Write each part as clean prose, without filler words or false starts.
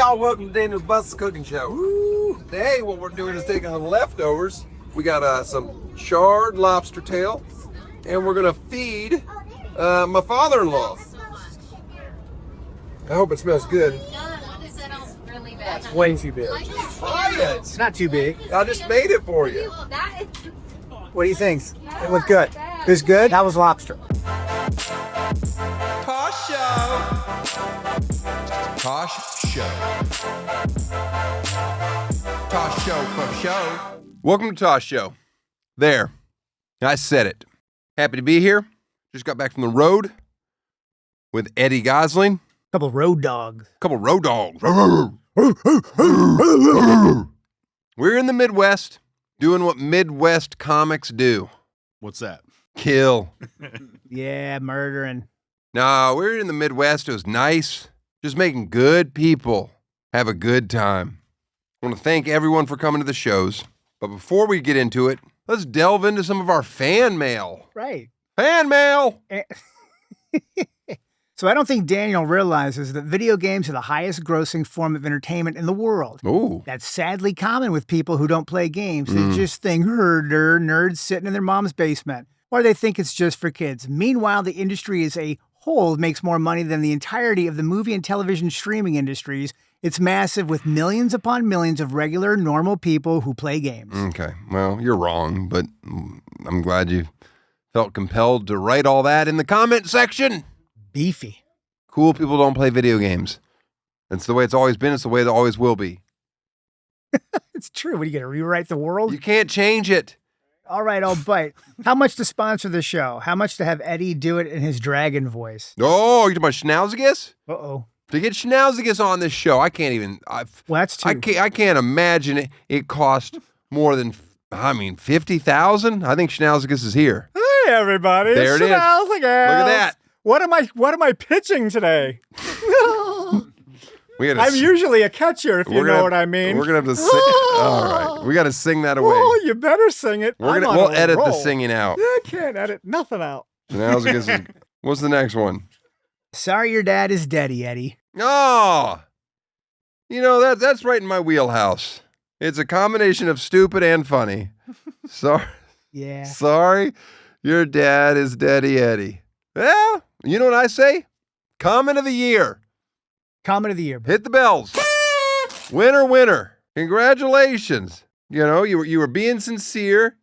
y'all, welcome to Daniel Tosh's cooking show. Woo. Today what we're doing is taking the leftovers. We got some charred lobster tail, and we're gonna feed my father-in-law. I hope it smells good. Really bad. That's way too big. Try it. It's not too big. I just made it for you. What do you think? It was good. It was good? That was lobster. Tosh Show. Tosh Show. Tosh Show for show. Welcome to Tosh Show. There. I said it. Happy to be here. Just got back from the road with Eddie Gossling. Couple road dogs. Couple road dogs. We're in the Midwest doing what Midwest comics do. What's that? Kill. Yeah, murdering. No, we're in the Midwest. It was nice. Just making good people have a good time. I want to thank everyone for coming to the shows. But before we get into it, let's delve into some of our fan mail. Right. Fan mail! So I don't think Daniel realizes that video games are the highest grossing form of entertainment in the world. Ooh. That's sadly common with people who don't play games. They just think nerds sitting in their mom's basement. Or they think it's just for kids. Meanwhile, the industry as a whole makes more money than the entirety of the movie and television streaming industries. It's massive with millions upon millions of regular, normal people who play games. Okay, well, you're wrong, but I'm glad you felt compelled to write all that in the comment section. Beefy. Cool people don't play video games. It's the way it's always been. It's the way it always will be. It's true. What, are you going to rewrite the world? You can't change it. All right, I'll bite. How much to sponsor the show? How much to have Eddie do it in his dragon voice? Oh, you're talking about Schnauzigis? Uh-oh. To get Schnauzigis on this show, I can't even. Well, that's true. I can't imagine it cost more than, $50,000. I think Schnauzigis is here. Hey, everybody. There it is. Look at that. What am I pitching today? I'm sing. usually a catcher, if you know what I mean. We're going to have to sing. All right. We got to sing that away. Oh, you better sing it. We'll edit the singing out. I can't edit nothing out. Schnauzigis is, what's the next one? Sorry your dad is deady, Eddie. Oh, that's right in my wheelhouse. It's a combination of stupid and funny. Sorry. Yeah. Sorry, your dad is Daddy Eddie. Well, you know what I say? Comment of the year. Comment of the year. Bro. Hit the bells. Winner. Congratulations. You were being sincere,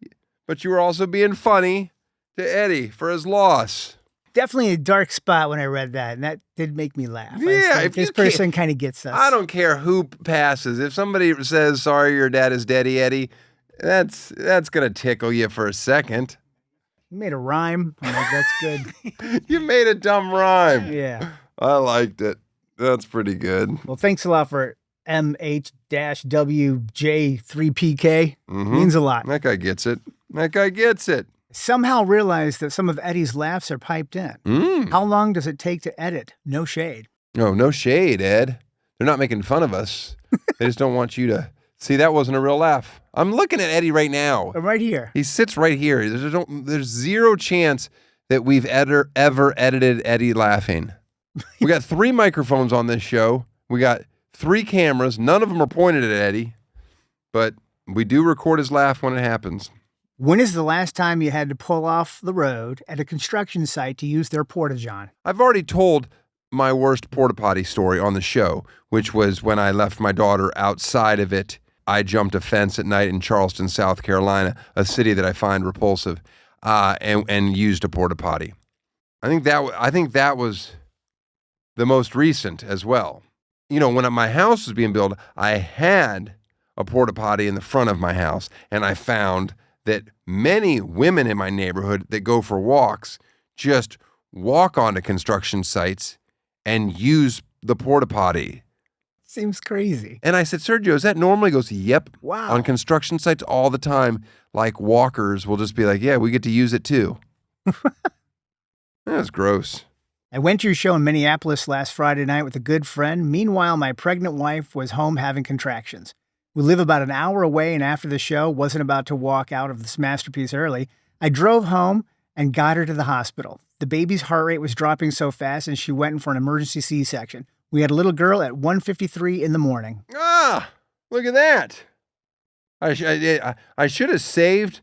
but you were also being funny to Eddie for his loss. Definitely a dark spot when I read that, and that did make me laugh. Yeah, if this person kind of gets us. I don't care who passes. If somebody says, sorry, your dad is Daddy Eddie, that's going to tickle you for a second. You made a rhyme. I'm like, that's good. You made a dumb rhyme. Yeah. I liked it. That's pretty good. Well, thanks a lot for MH-WJ3PK. Means a lot. That guy gets it. Somehow realized that some of Eddie's laughs are piped in. How long does it take to edit? No shade. No shade, Ed. They're not making fun of us. They just don't want you to see. That wasn't a real laugh. I'm looking at Eddie right now. I'm right here. He sits right here. There's zero chance that we've ever edited Eddie laughing. We got 3 microphones on this show. We got 3 cameras. None of them are pointed at Eddie, but we do record his laugh when it happens. When is the last time you had to pull off the road at a construction site to use their porta-john? I've already told my worst porta potty story on the show, which was when I left my daughter outside of it. I jumped a fence at night in Charleston, South Carolina, a city that I find repulsive, and used a porta potty. I think that was the most recent as well. When my house was being built, I had a porta potty in the front of my house, and I found that many women in my neighborhood that go for walks just walk onto construction sites and use the porta potty. Seems crazy. And I said, Sergio, is that normal? He goes, yep. Wow. On construction sites all the time, like walkers will just be like, yeah, we get to use it too. That's gross. I went to your show in Minneapolis last Friday night with a good friend. Meanwhile, my pregnant wife was home having contractions. We live about an hour away, and after the show, wasn't about to walk out of this masterpiece early. I drove home and got her to the hospital. The baby's heart rate was dropping so fast, and she went in for an emergency C-section. We had a little girl at 1:53 in the morning. Ah, look at that. I should have saved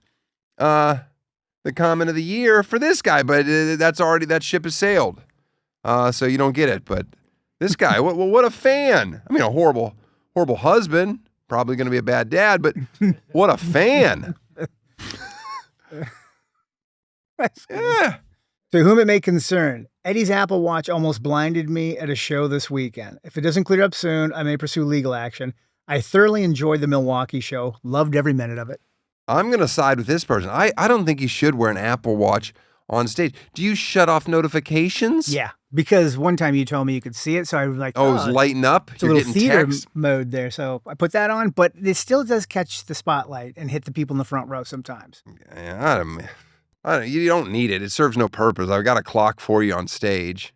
the comment of the year for this guy, but that ship has sailed. So you don't get it. But this guy, what a fan. I mean, a horrible husband. Probably going to be a bad dad, but what a fan. Yeah. To whom it may concern, Eddie's Apple Watch almost blinded me at a show this weekend. If it doesn't clear up soon, I may pursue legal action. I thoroughly enjoyed the Milwaukee show. Loved every minute of it. I'm going to side with this person. I don't think you should wear an Apple Watch on stage. Do you shut off notifications? Yeah, because one time you told me you could see it, so I was like, Oh, it's lighting up? It's a You're little getting theater text? mode there, so I put that on, but it still does catch the spotlight and hit the people in the front row sometimes. Yeah, you don't need it. It serves no purpose. I've got a clock for you on stage.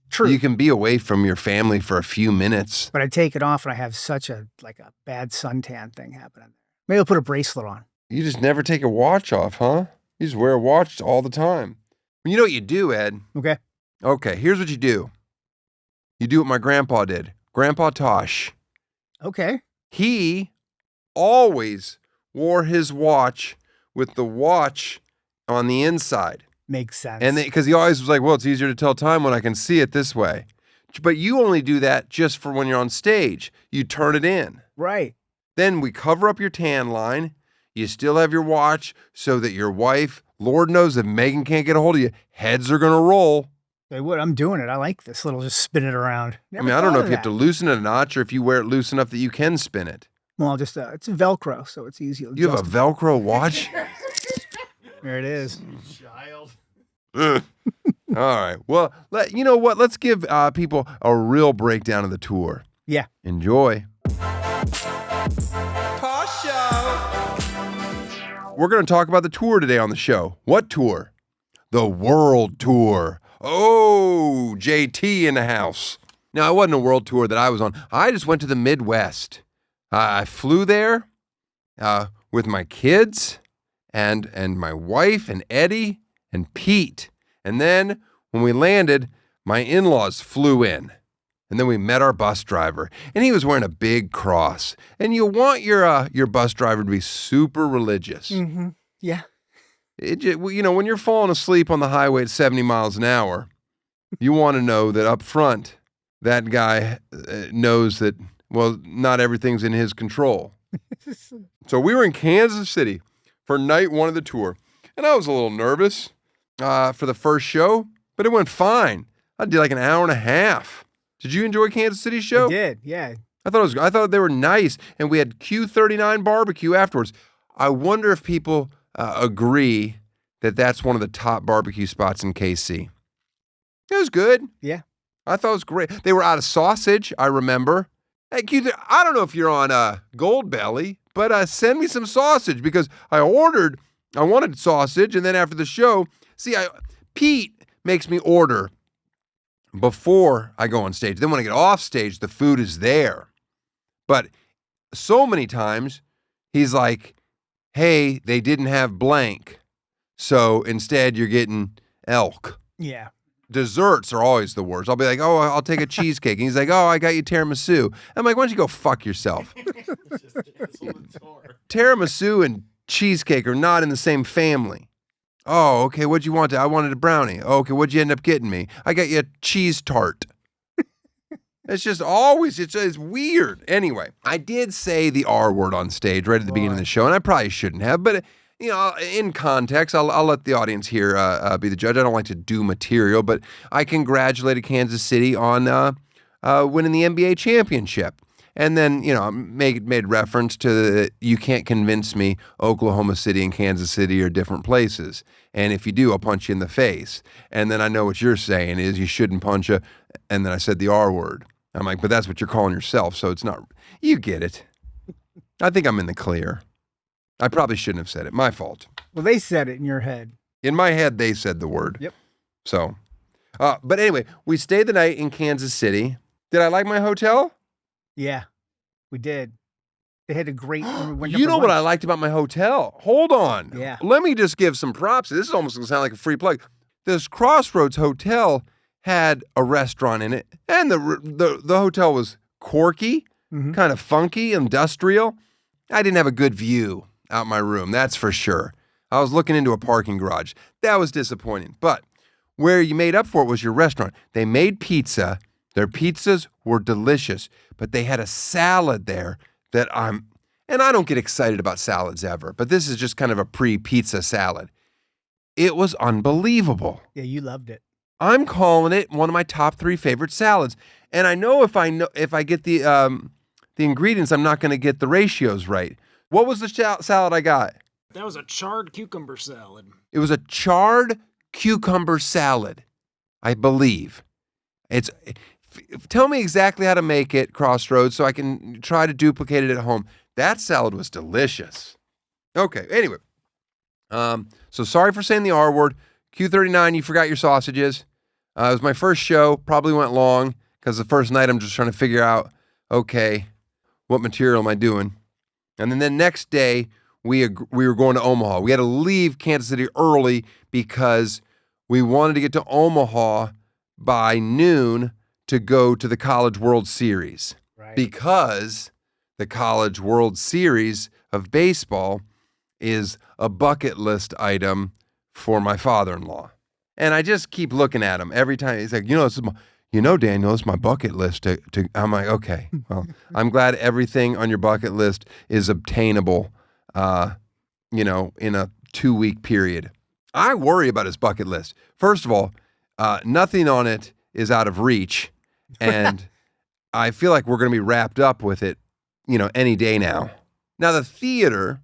True. You can be away from your family for a few minutes. But I take it off and I have such a bad suntan thing happening. Maybe I'll put a bracelet on. You just never take a watch off, huh? You just wear a watch all the time. You know what you do, Ed? Okay. Okay, here's what you do. You do what my grandpa did. Grandpa Tosh. Okay. He always wore his watch with the watch on the inside. Makes sense. And because he always was like, well, it's easier to tell time when I can see it this way. But you only do that just for when you're on stage. You turn it in. Right. Then we cover up your tan line. You still have your watch so that your wife, Lord knows if Megan can't get a hold of you, heads are going to roll. Say what? I'm doing it. I like this little just spin it around. I mean, I don't know if you have to loosen it a notch or if you wear it loose enough that you can spin it. Well, just it's Velcro, so it's easy. You have a Velcro watch? There it is. All right. Well, you know what? Let's give people a real breakdown of the tour. Yeah. Enjoy. Tosh Show. We're going to talk about the tour today on the show. What tour? The World Tour. Oh, JT in the house. Now, it wasn't a world tour that I was on. I just went to the Midwest. I flew there with my kids and my wife and Eddie and Pete. And then when we landed, my in-laws flew in. And then we met our bus driver, and he was wearing a big cross. And you want your bus driver to be super religious. Mm-hmm. Yeah. When you're falling asleep on the highway at 70 miles an hour, you want to know that up front, that guy knows that, well, not everything's in his control. So we were in Kansas City for night one of the tour, and I was a little nervous for the first show, but it went fine. I did like an hour and a half. Did you enjoy Kansas City's show? I did, yeah. I thought they were nice, and we had Q39 barbecue afterwards. I wonder if people agree that that's one of the top barbecue spots in KC. It was good. Yeah. I thought it was great. They were out of sausage, I remember. Hey, I don't know if you're on Gold Belly, but send me some sausage because I wanted sausage, and then after the show, Pete makes me order before I go on stage. Then when I get off stage, the food is there. But so many times, he's like, hey, they didn't have blank. So instead, you're getting elk. Yeah. Desserts are always the worst. I'll be like, oh, I'll take a cheesecake. And he's like, oh, I got you tiramisu. I'm like, why don't you go fuck yourself? Tiramisu and cheesecake are not in the same family. Oh, okay, what'd you want? I wanted a brownie. Oh, okay, what'd you end up getting me? I got you a cheese tart. It's just always, it's weird. Anyway, I did say the R word on stage right at the beginning of the show, and I probably shouldn't have, but in context, I'll let the audience here be the judge. I don't like to do material, but I congratulated Kansas City on winning the NBA championship. And then, made reference to you can't convince me Oklahoma City and Kansas City are different places. And if you do, I'll punch you in the face. And then I know what you're saying is you shouldn't punch a, and then I said the R word. I'm like, but that's what you're calling yourself, so it's not, you get it. I think I'm in the clear. I probably shouldn't have said it. My fault. Well, they said it in your head. In my head, they said the word. Yep. So, but anyway, we stayed the night in Kansas City. Did I like my hotel? Yeah, we did. They had a great. You know what I liked about my hotel? Hold on. Yeah. Let me just give some props. This is almost going to sound like a free plug. This Crossroads Hotel had a restaurant in it, and the hotel was quirky, kind of funky, industrial. I didn't have a good view out my room, that's for sure. I was looking into a parking garage. That was disappointing. But where you made up for it was your restaurant. They made pizza. Their pizzas were delicious, but they had a salad there that and I don't get excited about salads ever, but this is just kind of a pre-pizza salad. It was unbelievable. Yeah, you loved it. I'm calling it one of my top 3 favorite salads. And I know if I get the ingredients, I'm not going to get the ratios right. What was the salad I got? That was a charred cucumber salad. It was a charred cucumber salad, I believe. Tell me exactly how to make it, Crossroads, so I can try to duplicate it at home. That salad was delicious. Okay, anyway. So sorry for saying the R word. Q39, you forgot your sausages. It was my first show. Probably went long because the first night I'm just trying to figure out, okay, what material am I doing? And then the next day, we were going to Omaha. We had to leave Kansas City early because we wanted to get to Omaha by noon to go to the College World Series. Right. Because the College World Series of baseball is a bucket list item for my father-in-law. And I just keep looking at him every time. He's like, Daniel, it's my bucket list. I'm like, okay, well, I'm glad everything on your bucket list is obtainable, in a 2-week period. I worry about his bucket list. First of all, nothing on it is out of reach. And I feel like we're going to be wrapped up with it, any day now. Now, the theater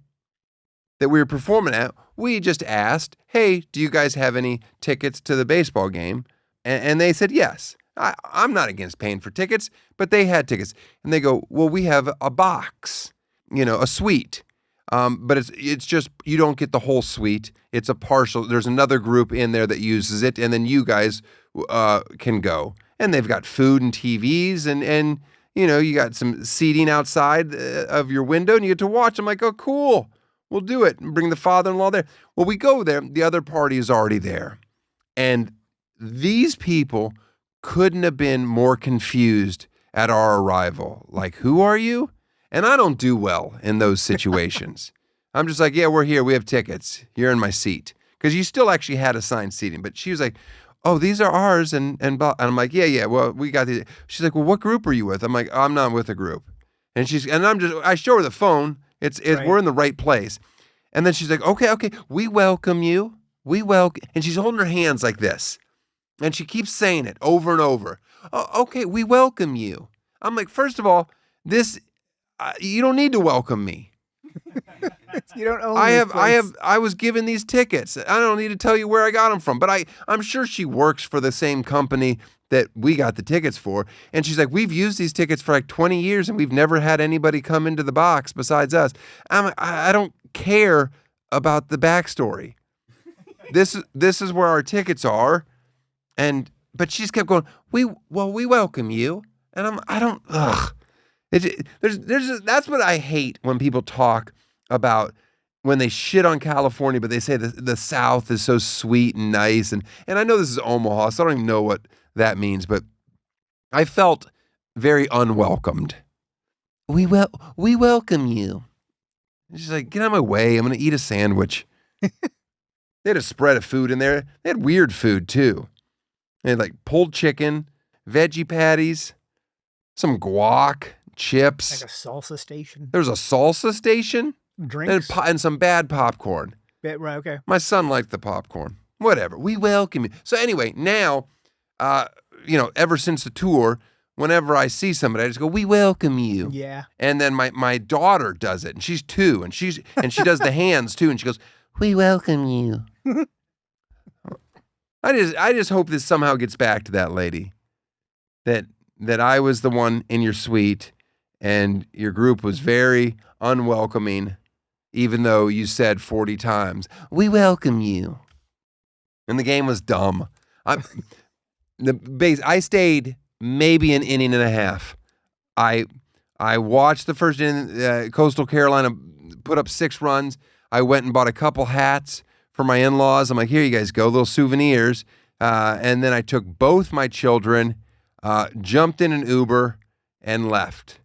that we were performing at, we just asked, hey, do you guys have any tickets to the baseball game? And they said yes. I'm not against paying for tickets, but they had tickets. And they go, well, we have a box, a suite. But it's just, you don't get the whole suite. It's a partial. There's another group in there that uses it, and then you guys can go. And they've got food and TVs, and you got some seating outside of your window, and you get to watch. I'm like, oh, cool. We'll do it. And bring the father-in-law there. Well, we go there. The other party is already there. And these people couldn't have been more confused at our arrival. Like, who are you? And I don't do well in those situations. I'm just like, yeah, we're here. We have tickets. You're in my seat. Because you still actually had assigned seating. But she was like, oh, these are ours. And I'm like, yeah, well, we got these. She's like, well, what group are you with? I'm like, I'm not with a group. And I show her the phone. Right. We're in the right place. And then she's like, okay, we welcome you. And she's holding her hands like this. And she keeps saying it over and over. Oh, okay, we welcome you. I'm like, first of all, you don't need to welcome me. You don't own this place. I was given these tickets. I don't need to tell you where I got them from, but I'm sure she works for the same company that we got the tickets for. And she's like, we've used these tickets for like 20 years and we've never had anybody come into the box besides us. I don't care about the backstory. This is where our tickets are. But she just kept going, we welcome you. And that's what I hate when people talk about when they shit on California, but they say the South is so sweet and nice. And I know this is Omaha, so I don't even know what that means, but I felt very unwelcomed. We welcome you. She's like, get out of my way. I'm going to eat a sandwich. They had a spread of food in there. They had weird food too. They had like pulled chicken, veggie patties, some guac, chips. Like a salsa station. There was a salsa station. Drinks. And some bad popcorn. Right, okay. My son liked the popcorn. Whatever. We welcome you. So anyway, now, ever since the tour, whenever I see somebody, I just go, we welcome you. Yeah. And then my daughter does it, and she's 2, and she does the hands too, and she goes, we welcome you. I just hope this somehow gets back to that lady. That I was the one in your suite, and your group was very unwelcoming, even though you said 40 times, we welcome you. And the game was dumb. I stayed maybe an inning and a half. I watched the first inning. Coastal Carolina put up 6 runs. I went and bought a couple hats for my in-laws. I'm like, here you guys go, little souvenirs. And then I took both my children, jumped in an Uber, and left.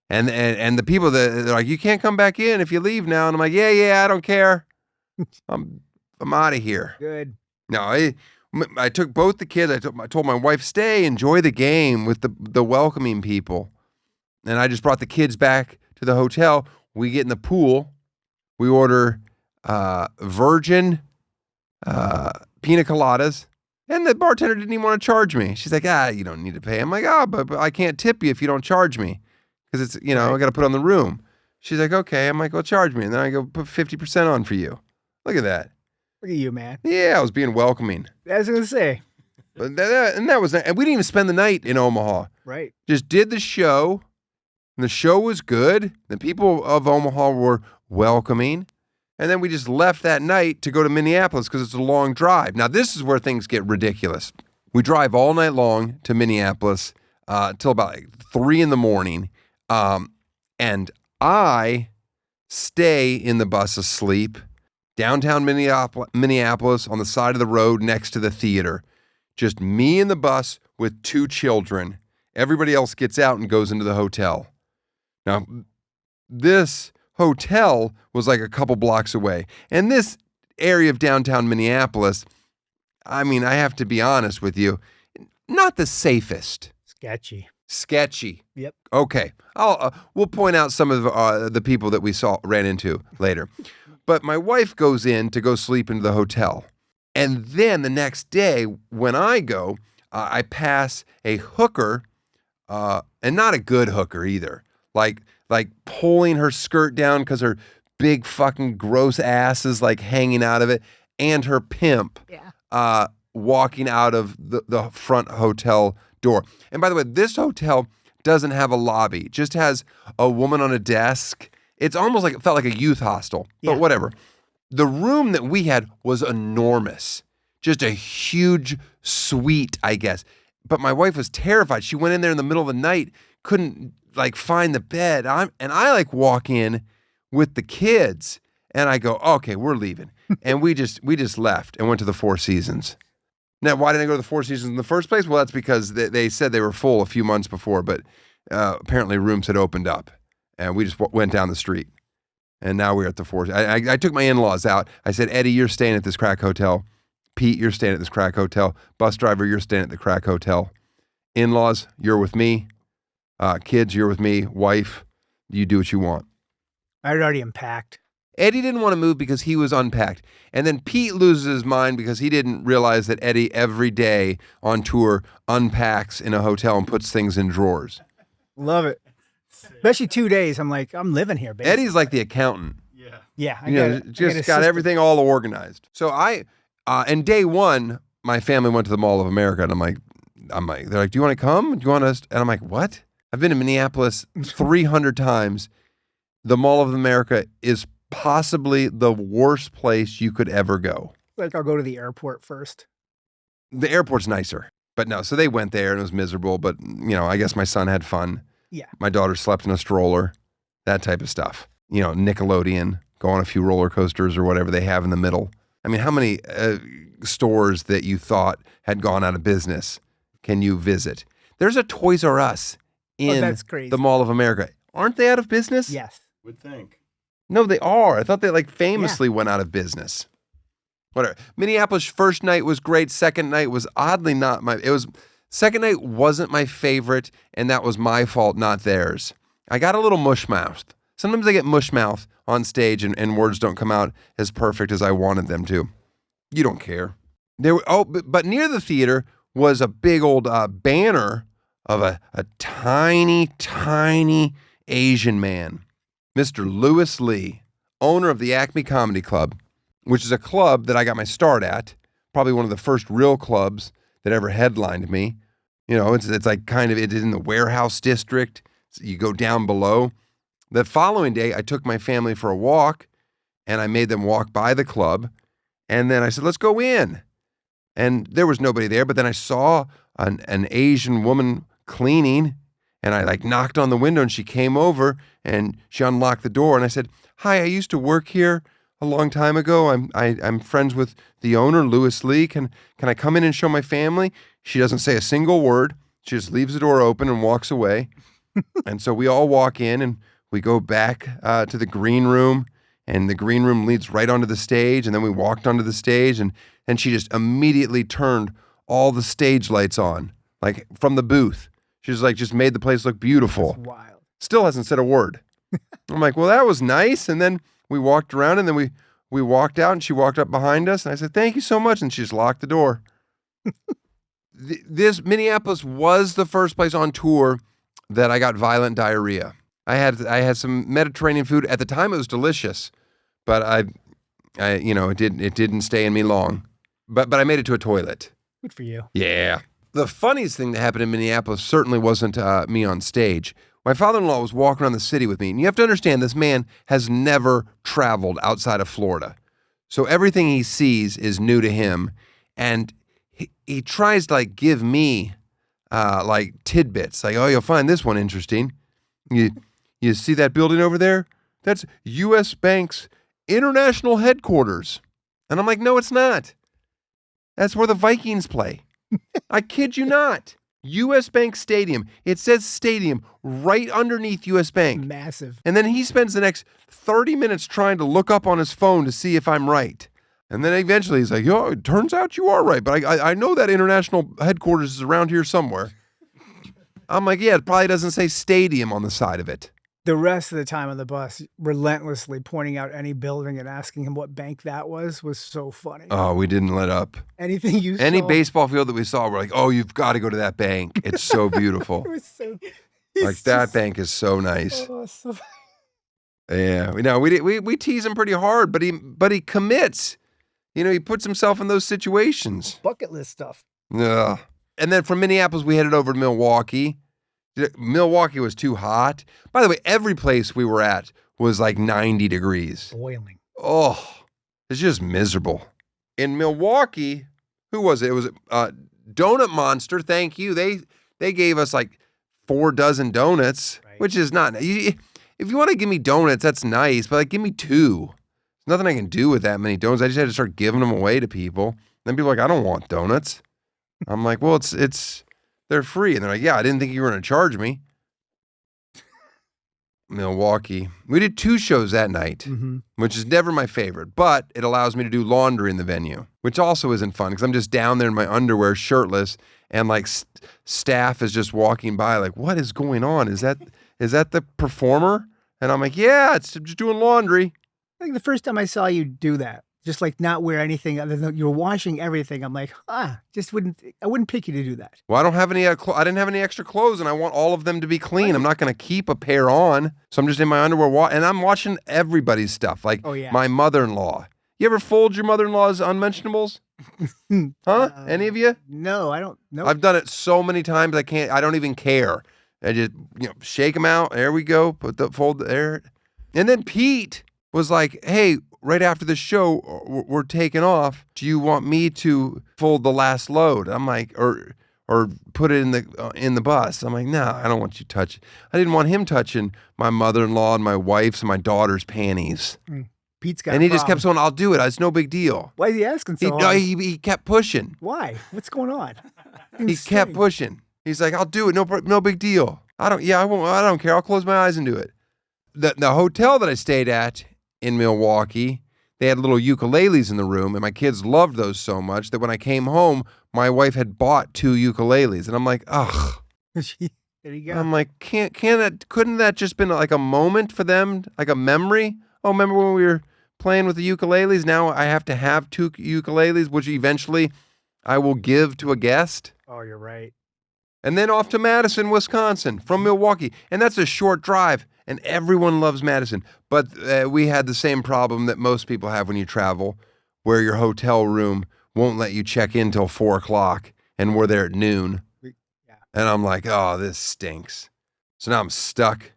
And the people they're like, you can't come back in if you leave now. And I'm like, yeah, I don't care. I'm out of here. Good. No, I took both the kids. I told my wife, stay, enjoy the game with the welcoming people. And I just brought the kids back to the hotel. We get in the pool. We order virgin pina coladas. And the bartender didn't even want to charge me. She's like, you don't need to pay. I'm like, but I can't tip you if you don't charge me. Because it's, I got to put on the room. She's like, okay. I'm like, well, charge me. And then I go put 50% on for you. Look at that. Look at you, man. Yeah, I was being welcoming. I was going to say. And we didn't even spend the night in Omaha. Right. Just did the show. And the show was good. The people of Omaha were welcoming. And then we just left that night to go to Minneapolis because it's a long drive. Now, this is where things get ridiculous. We drive all night long to Minneapolis till about 3 a.m. And I stay in the bus asleep downtown Minneapolis on the side of the road next to the theater. Just me in the bus with 2 children. Everybody else gets out and goes into the hotel. Now, this hotel was like a couple blocks away. And this area of downtown Minneapolis, I mean, I have to be honest with you, not the safest. Sketchy. Yep. Okay. We'll point out some of the people that we ran into later. But my wife goes in to go sleep into the hotel. And then the next day when I go, I pass a hooker, and not a good hooker either. Like pulling her skirt down because her big fucking gross ass is like hanging out of it, and her pimp walking out of the front hotel door. And by the way, this hotel doesn't have a lobby, it just has a woman on a desk. It's almost like it felt like a youth hostel, but whatever. The room that we had was enormous, just a huge suite, I guess. But my wife was terrified. She went in there in the middle of the night, couldn't find the bed. I walk in with the kids, and I go, okay, we're leaving. And we just left and went to the Four Seasons. Now, why didn't I go to the Four Seasons in the first place? Well, that's because they said they were full a few months before, but apparently rooms had opened up, and we just went down the street. And now we're at the Four. I took my in-laws out. I said, Eddie, you're staying at this crack hotel. Pete, you're staying at this crack hotel. Bus driver, you're staying at the crack hotel. In-laws, you're with me. Kids, you're with me. Wife, you do what you want. I had already unpacked. Eddie didn't want to move because he was unpacked. And then Pete loses his mind because he didn't realize that Eddie every day on tour unpacks in a hotel and puts things in drawers. Love it. Especially 2 days. I'm like, I'm living here, baby. Eddie's like the accountant. Yeah. Just got everything all organized. So and day one, my family went to the Mall of America, and I'm like, they're like, do you want to come? Do you want us? And I'm like, what? I've been to Minneapolis 300 times. The Mall of America is possibly the worst place you could ever go. Like, I'll go to the airport first. The airport's nicer, but no. So they went there and it was miserable, but I guess my son had fun. Yeah. My daughter slept in a stroller, that type of stuff. Nickelodeon, go on a few roller coasters or whatever they have in the middle. I mean, how many stores that you thought had gone out of business can you visit? There's a Toys R Us in that's crazy. the Mall of America. Aren't they out of business? Yes. Would think. No, they are. I thought they famously went out of business. Whatever. Minneapolis first night was great. Second night was oddly not second night wasn't my favorite, and that was my fault, not theirs. I got a little mush-mouthed. Sometimes I get mush-mouthed on stage and words don't come out as perfect as I wanted them to. You don't care. But near the theater was a big old banner of a tiny, tiny Asian man. Mr. Lewis Lee, owner of the Acme Comedy Club, which is a club that I got my start at, probably one of the first real clubs that ever headlined me. It's like it's in the warehouse district. So you go down below. The following day, I took my family for a walk, and I made them walk by the club. And then I said, let's go in. And there was nobody there, but then I saw an Asian woman cleaning, and I knocked on the window, and she came over and she unlocked the door, and I said, hi, I used to work here a long time ago. I'm friends with the owner, Louis Lee. Can I come in and show my family? She doesn't say a single word. She just leaves the door open and walks away. And so we all walk in and we go back to the green room, and the green room leads right onto the stage. And then we walked onto the stage, and she just immediately turned all the stage lights on, like from the booth. She's like, just made the place look beautiful. That's wild. Still hasn't said a word. I'm like, well, that was nice. And then we walked around, and then we walked out, and she walked up behind us, and I said, thank you so much. And she just locked the door. This Minneapolis was the first place on tour that I got violent diarrhea. I had some Mediterranean food at the time. It was delicious, but I it didn't stay in me long. But I made it to a toilet. Good for you. Yeah. The funniest thing that happened in Minneapolis certainly wasn't me on stage. My father-in-law was walking around the city with me, and you have to understand this man has never traveled outside of Florida, so everything he sees is new to him, and he tries to like give me like tidbits, like, oh, you'll find this one interesting. You see that building over there? That's U.S. Bank's international headquarters. And I'm like, no, it's not. That's where the Vikings play. I kid you not. U.S. Bank Stadium. It says stadium right underneath U.S. Bank. Massive. And then he spends the next 30 minutes trying to look up on his phone to see if I'm right. And then eventually he's like, yo, it turns out you are right. But I know that international headquarters is around here somewhere. I'm like, yeah, it probably doesn't say stadium on the side of it. The rest of the time on the bus, relentlessly pointing out any building and asking him what bank that was so funny. Oh, we didn't let up. Anything you saw. Any baseball field that we saw, we're like, oh, you've got to go to that bank. It's so beautiful. It was so, Like, that bank is so nice. Oh, so, Yeah, we tease him pretty hard, but he commits. You know, he puts himself in those situations. bucket list stuff. Ugh. And then from Minneapolis, we headed over to Milwaukee. Milwaukee was too hot. By the way, every place we were at was like 90 degrees. Boiling. Oh, it's just miserable. In Milwaukee, who was it? It was Donut Monster. Thank you. They gave us like 4 dozen donuts, Right. which is not. If you want to give me donuts, that's nice, but like give me 2. There's nothing I can do with that many donuts. I just had to start giving them away to people. Then people are like, I don't want donuts. I'm like, well, it's they're free. And they're like, yeah, I didn't think you were going to charge me. Milwaukee. We did 2 shows that night, which is never my favorite, but it allows me to do laundry in the venue, which also isn't fun because I'm just down there in my underwear, shirtless, and like staff is just walking by like, what is going on? Is that the performer? And I'm like, yeah, it's just doing laundry. I think the first time I saw you do that, just like not wear anything other than you're washing everything, I'm like, I wouldn't pick you to do that. Well, I don't have any. I didn't have any extra clothes, and I want all of them to be clean. I'm not going to keep a pair on, so I'm just in my underwear, and I'm washing everybody's stuff. Like my mother-in-law. You ever fold your mother-in-law's unmentionables? Huh? Any of you? No, I don't know. I've done it so many times. I don't even care. I just shake them out. There we go. Fold there, and then Pete was like, hey. Right after the show, we're taking off. Do you want me to fold the last load? I'm like, or put it in the bus. I'm like, no, I don't want you touch. I didn't want him touching my mother-in-law and my wife's and my daughter's panties. Pete's got. And he just kept saying, I'll do it. It's no big deal. Why is he asking so hard? He kept pushing. Why? What's going on? He kept pushing. He's like, I'll do it. No big deal. I don't care. I'll close my eyes and do it. The hotel that I stayed at in Milwaukee, they had little ukuleles in the room, and my kids loved those so much that when I came home, my wife had bought 2 ukuleles, and I'm like, ugh. There you go. I'm like, couldn't that just been like a moment for them, like a memory? Oh, remember when we were playing with the ukuleles? Now I have to have 2 ukuleles, which eventually I will give to a guest. Oh, you're right. And then off to Madison, Wisconsin, from Milwaukee, and that's a short drive. And everyone loves Madison. But we had the same problem that most people have when you travel, where your hotel room won't let you check in till 4 o'clock, and we're there at noon. And I'm like, oh, this stinks. So now I'm stuck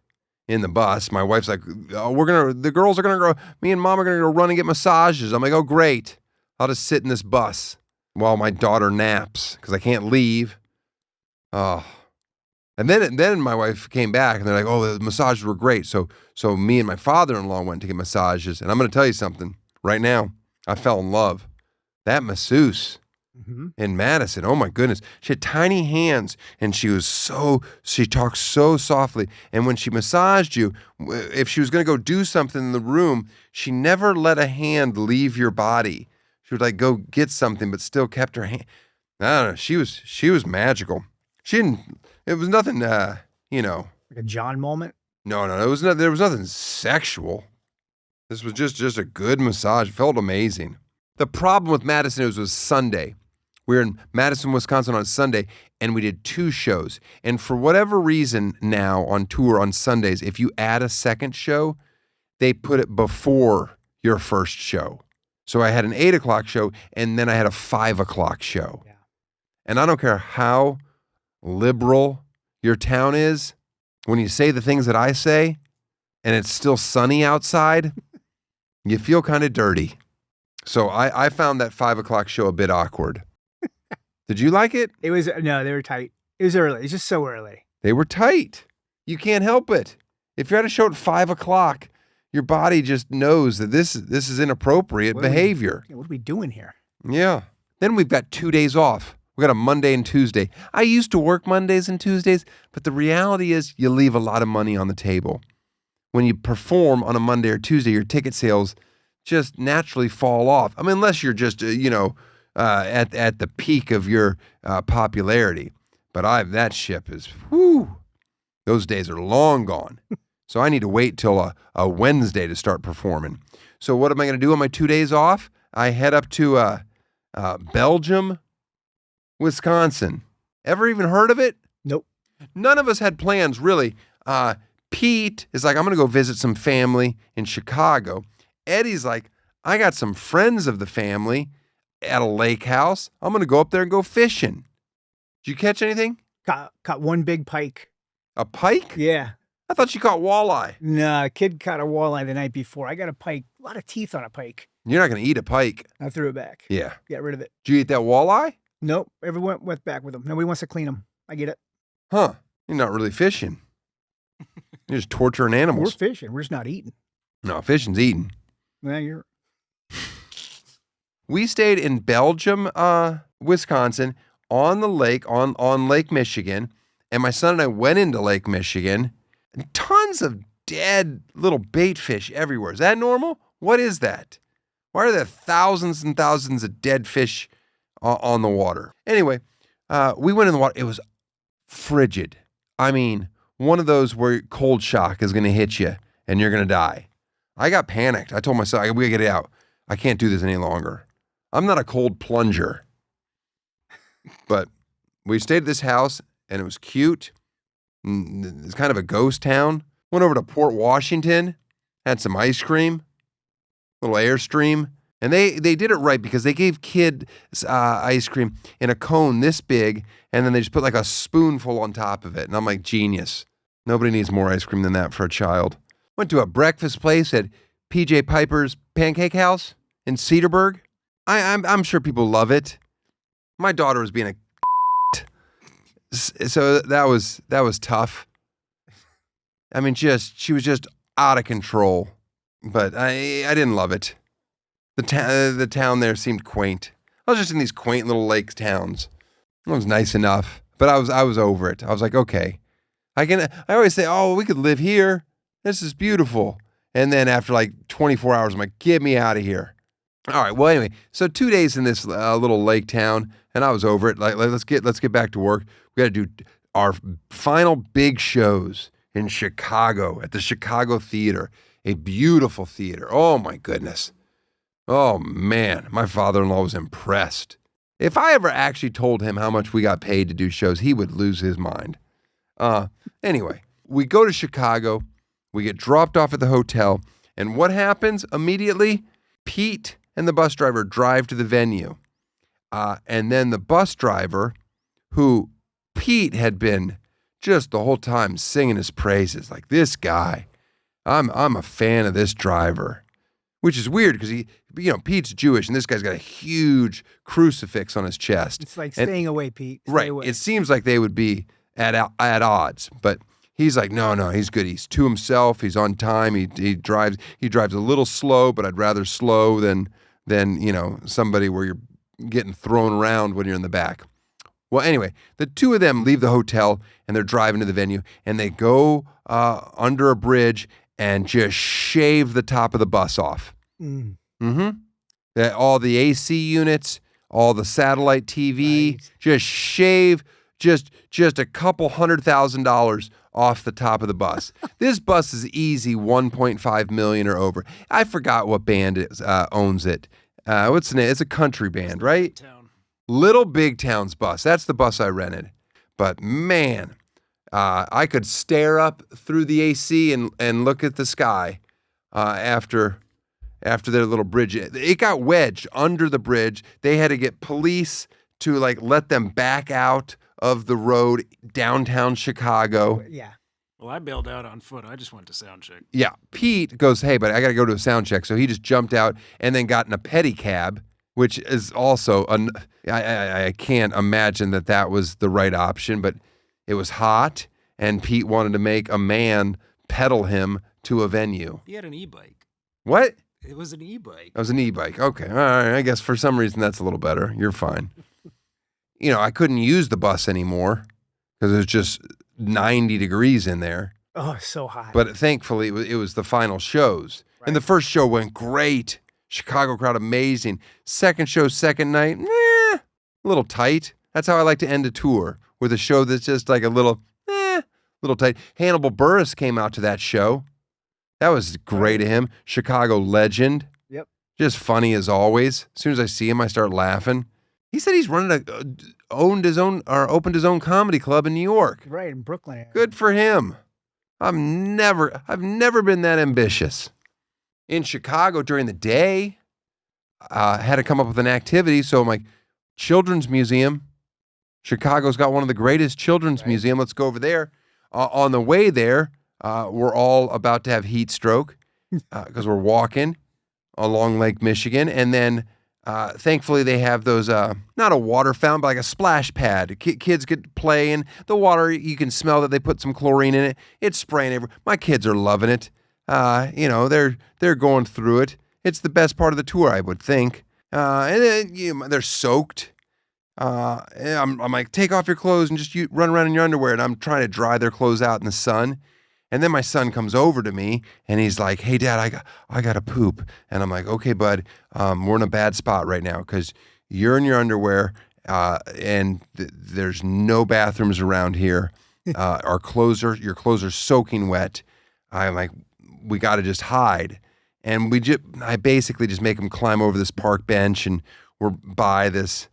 in the bus. My wife's like, oh, the girls are going to go, me and mom are going to go run and get massages. I'm like, oh, great. I'll just sit in this bus while my daughter naps because I can't leave. Oh. And then my wife came back, and they're like, oh, the massages were great. So me and my father-in-law went to get massages. And I'm going to tell you something. right now. I fell in love. That masseuse in Madison, oh my goodness. She had tiny hands, and she talked so softly. And when she massaged you, if she was going to go do something in the room, she never let a hand leave your body. She would like go get something, but still kept her hand. I don't know. She was magical. It was nothing, Like a John moment. No, there was nothing sexual. This was just a good massage. It felt amazing. The problem with Madison was Sunday. We were in Madison, Wisconsin on Sunday, and we did 2 shows. And for whatever reason now on tour on Sundays, if you add a second show, they put it before your first show. So I had an 8 o'clock show, and then I had a 5 o'clock show. Yeah. And I don't care how liberal your town is, when you say the things that I say, and it's still sunny outside, you feel kind of dirty. So I found that 5 o'clock show a bit awkward. Did you like it? They were tight. It was early. It's just so early. They were tight. You can't help it. If you're at a show at 5 o'clock, your body just knows that this is inappropriate behavior. What are we doing here? Yeah. Then we've got 2 days off. We got a Monday and Tuesday. I used to work Mondays and Tuesdays, but the reality is you leave a lot of money on the table. When you perform on a Monday or Tuesday, your ticket sales just naturally fall off. I mean, unless you're just, at the peak of your popularity. But that ship is, those days are long gone. So I need to wait till a Wednesday to start performing. So what am I going to do on my 2 days off? I head up to Belgium, Wisconsin. Ever even heard of it? Nope. None of us had plans, really. Pete is like, I'm going to go visit some family in Chicago. Eddie's like, I got some friends of the family at a lake house. I'm going to go up there and go fishing. Did you catch anything? Caught one big pike. A pike? Yeah. I thought you caught walleye. No, a kid caught a walleye the night before. I got a pike. A lot of teeth on a pike. You're not going to eat a pike. I threw it back. Yeah. Got rid of it. Did you eat that walleye? Nope. Everyone went back with them. Nobody wants to clean them. I get it. Huh. You're not really fishing. You're just torturing animals. We're fishing. We're just not eating. No, fishing's eating. Well, We stayed in Belgium, Wisconsin, on the lake, on Lake Michigan, and my son and I went into Lake Michigan, and tons of dead little bait fish everywhere. Is that normal? What is that? Why are there thousands and thousands of dead fish on the water? Anyway, we went in the water. It was frigid. I mean, one of those where cold shock is going to hit you and you're going to die. I got panicked. I told myself, we got to get out. I can't do this any longer. I'm not a cold plunger. But we stayed at this house, and it was cute. It's kind of a ghost town. Went over to Port Washington, had some ice cream, little Airstream. And they did it right because they gave kids ice cream in a cone this big, and then they just put like a spoonful on top of it. And I'm like, genius. Nobody needs more ice cream than that for a child. Went to a breakfast place at P.J. Piper's Pancake House in Cedarburg. I'm sure people love it. My daughter was being so that was tough. I mean, she was just out of control. But I didn't love it. The town there seemed quaint. I was just in these quaint little lake towns. It was nice enough, but I was over it. I was like, okay, I always say, oh, we could live here. This is beautiful. And then after like 24 hours, I'm like, get me out of here. All right. Well, anyway, so 2 days in this little lake town, and I was over it. Like, let's get back to work. We got to do our final big shows in Chicago at the Chicago Theater, a beautiful theater. Oh my goodness. Oh man, my father-in-law was impressed. If I ever actually told him how much we got paid to do shows, he would lose his mind. Anyway, we go to Chicago. We get dropped off at the hotel, and what happens immediately? Pete and the bus driver drive to the venue. And then the bus driver, who Pete had been just the whole time singing his praises, like, this guy, I'm a fan of this driver, which is weird because Pete's Jewish and this guy's got a huge crucifix on his chest. It's like staying away, Pete. Stay right. away. It seems like they would be at odds, but He's like, no, he's good. He's to himself. He's on time. He drives a little slow, but I'd rather slow than somebody where you're getting thrown around when you're in the back. Well, anyway, the two of them leave the hotel and they're driving to the venue and they go under a bridge and just shave the top of the bus off. All the AC units, all the satellite TV, just shave just a couple $100,000 off the top of the bus. This bus is easy $1.5 million or over. I forgot what band owns it. What's the name? It's a country band, right? Little Big Town's bus. That's the bus I rented. But man, I could stare up through the AC and look at the sky after their little bridge. It got wedged under the bridge. They had to get police to let them back out of the road downtown Chicago. Yeah. Well, I bailed out on foot. I just went to sound check. Yeah. Pete goes, hey, but I got to go to a sound check. So he just jumped out and then got in a pedicab, which is also, I can't imagine that was the right option, but it was hot and Pete wanted to make a man pedal him to a venue. He had an e-bike. What? It was an e-bike. It was an e-bike. Okay. All right. I guess for some reason that's a little better. You're fine. I couldn't use the bus anymore because it was just 90 degrees in there. Oh, so hot. But thankfully, it was the final shows. Right. And the first show went great. Chicago crowd, amazing. Second show, second night, a little tight. That's how I like to end a tour, with a show that's just like a little tight. Hannibal Buress came out to that show. That was great of him. Chicago legend. Yep. Just funny as always. As soon as I see him, I start laughing. He said he's opened his own comedy club in New York. Right, in Brooklyn. Good for him. I've never been that ambitious. In Chicago during the day, had to come up with an activity. So I'm like, Children's Museum. Chicago's got one of the greatest children's museum. Let's go over there. On the way there, we're all about to have heat stroke because we're walking along Lake Michigan. And then thankfully they have those, not a water fountain, but like a splash pad. Kids could play in the water. You can smell that they put some chlorine in it. It's spraying everywhere. My kids are loving it. They're going through it. It's the best part of the tour, I would think. And then they're soaked. I'm like, take off your clothes and just run around in your underwear. And I'm trying to dry their clothes out in the sun. And then my son comes over to me and he's like, hey, Dad, I got to poop. And I'm like, okay, bud, we're in a bad spot right now because you're in your underwear and there's no bathrooms around here. Your clothes are soaking wet. I'm like, we got to just hide. And I basically just make him climb over this park bench and we're by this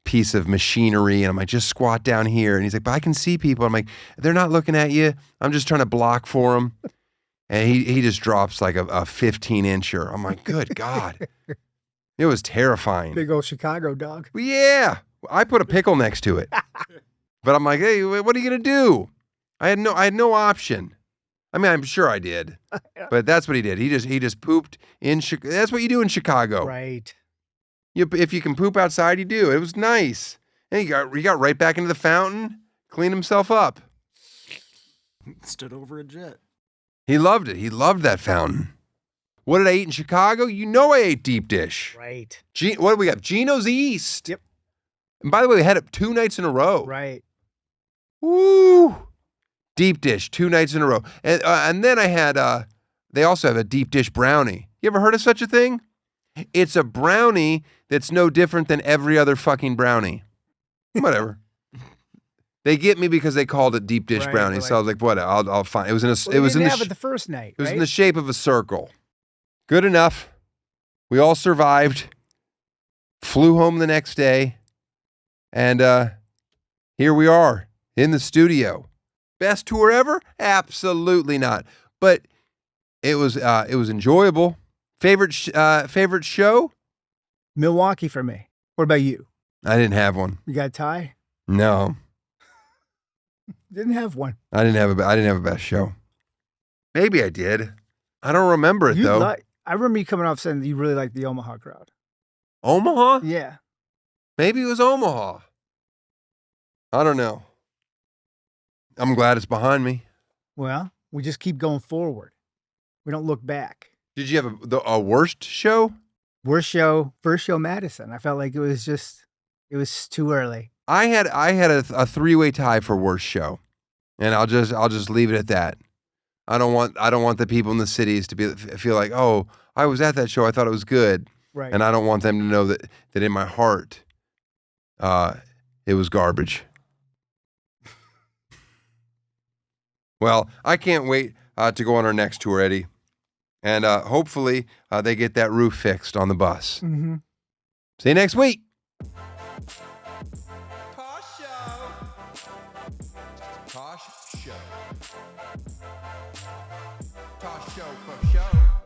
piece of machinery. And I'm like, just squat down here. And he's like, but I can see people. I'm like, they're not looking at you. I'm just trying to block for them. And he just drops like a 15-incher. I'm like, good God. It was terrifying. Big old Chicago dog. Yeah. I put a pickle next to it. But I'm like, hey, what are you going to do? I had no option. I mean, I'm sure I did, but that's what he did. He just pooped in Chicago. That's what you do in Chicago. Right. If you can poop outside, you do. It was nice. And he got right back into the fountain, cleaned himself up. Stood over a jet. He loved it. He loved that fountain. What did I eat in Chicago? You know I ate deep dish. Right. What do we got? Gino's East. Yep. And by the way, we had it 2 nights in a row. Right. Woo! Deep dish 2 nights in a row. And then I had, they also have a deep dish brownie. You ever heard of such a thing? It's a brownie that's no different than every other fucking brownie. Whatever. They get me because they called it deep dish brownie. Right. So I was like, what? I'll find. It was in a. Well, it was in have it the first night. It was right? in the shape of a circle. Good enough. We all survived. Flew home the next day, and here we are in the studio. Best tour ever? Absolutely not. But it was enjoyable. Favorite show? Milwaukee for me. What about you? I didn't have one. You got a tie? No, Didn't have one. I didn't have a best show. Maybe I did. I don't remember it though. I remember you coming off saying that you really liked the Omaha crowd. Omaha? Yeah. Maybe it was Omaha. I don't know. I'm glad it's behind me. Well, we just keep going forward. We don't look back. Did you have a worst show? Worst show, first show, Madison. I felt like it was too early. I had a three-way tie for worst show, and I'll just leave it at that. I don't want the people in the cities to feel like, oh, I was at that show, I thought it was good, Right. and I don't want them to know that in my heart, it was garbage. Well, I can't wait to go on our next tour, Eddie, and hopefully they get that roof fixed on the bus. Mm-hmm. See you next week. Tosh Show. Tosh Show. Tosh Show for show.